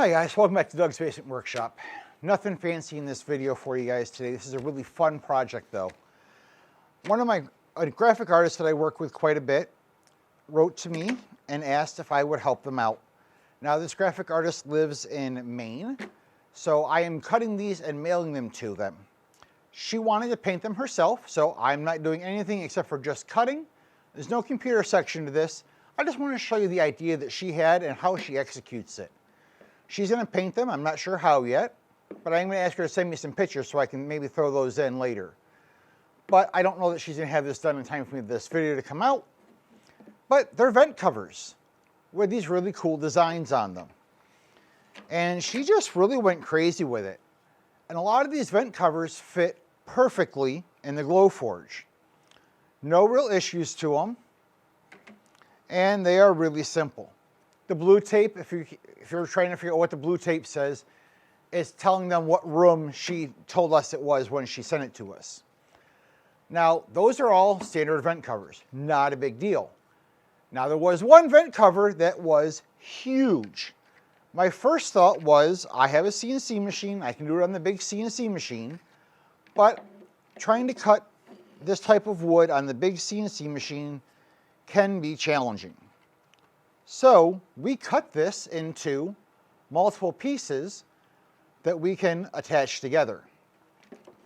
Hi guys, welcome back to Doug's Basement Workshop. Nothing fancy in this video for you guys today. This is a really fun project though. A graphic artist that I work with quite a bit wrote to me and asked if I would help them out. Now this graphic artist lives in Maine, so I am cutting these and mailing them to them. She wanted to paint them herself, so I'm not doing anything except for just cutting. There's no computer section to this. I just want to show you the idea that she had and how she executes it. She's going to paint them. I'm not sure how yet, but I'm going to ask her to send me some pictures so I can maybe throw those in later. But I don't know that she's going to have this done in time for this video to come out. But they're vent covers with these really cool designs on them. And she just really went crazy with it. And a lot of these vent covers fit perfectly in the Glowforge. No real issues to them. And they are really simple. The blue tape, if you're trying to figure out what the blue tape says, is telling them what room she told us it was when she sent it to us. Now, those are all standard vent covers, not a big deal. Now, there was one vent cover that was huge. My first thought was, I have a CNC machine, I can do it on the big CNC machine, but trying to cut this type of wood on the big CNC machine can be challenging. So we cut this into multiple pieces that we can attach together.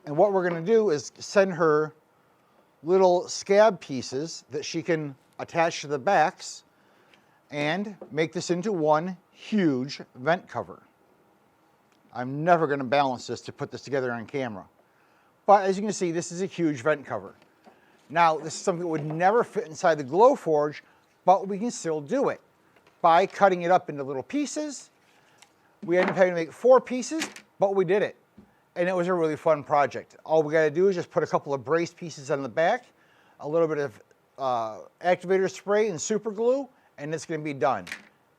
And what we're going to do is send her little scab pieces that she can attach to the backs and make this into one huge vent cover. I'm never going to balance this to put this together on camera. But as you can see, this is a huge vent cover. Now, this is something that would never fit inside the Glowforge, but we can still do it by cutting it up into little pieces. We ended up having to make 4 pieces, but we did it. And it was a really fun project. All we gotta do is just put a couple of brace pieces on the back, a little bit of activator spray and super glue, and it's gonna be done.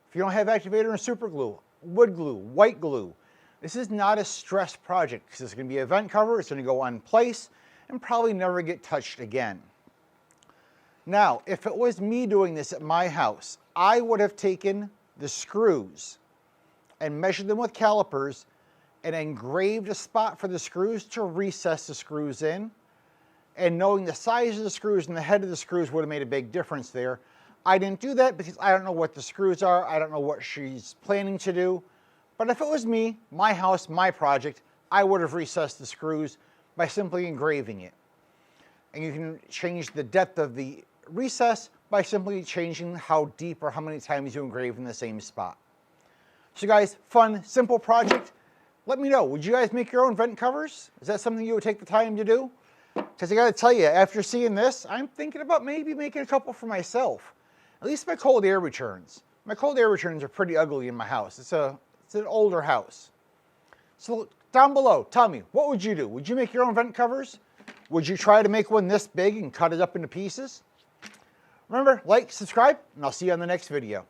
If you don't have activator and super glue, wood glue, white glue, this is not a stress project because it's gonna be a vent cover, it's gonna go on place, and probably never get touched again. Now, if it was me doing this at my house, I would have taken the screws and measured them with calipers and engraved a spot for the screws to recess the screws in. And knowing the size of the screws and the head of the screws would have made a big difference there. I didn't do that because I don't know what the screws are. I don't know what she's planning to do. But if it was me, my house, my project, I would have recessed the screws by simply engraving it. And you can change the depth of the recess by simply changing how deep or how many times you engrave in the same spot. So guys, fun, simple project. Let me know, would you guys make your own vent covers? Is that something you would take the time to do? Because I gotta tell you, after seeing this, I'm thinking about maybe making a couple for myself. At least my cold air returns. My cold air returns are pretty ugly in my house. It's an older house. So down below, tell me, what would you do? Would you make your own vent covers? Would you try to make one this big and cut it up into pieces? Remember, like, subscribe, and I'll see you on the next video.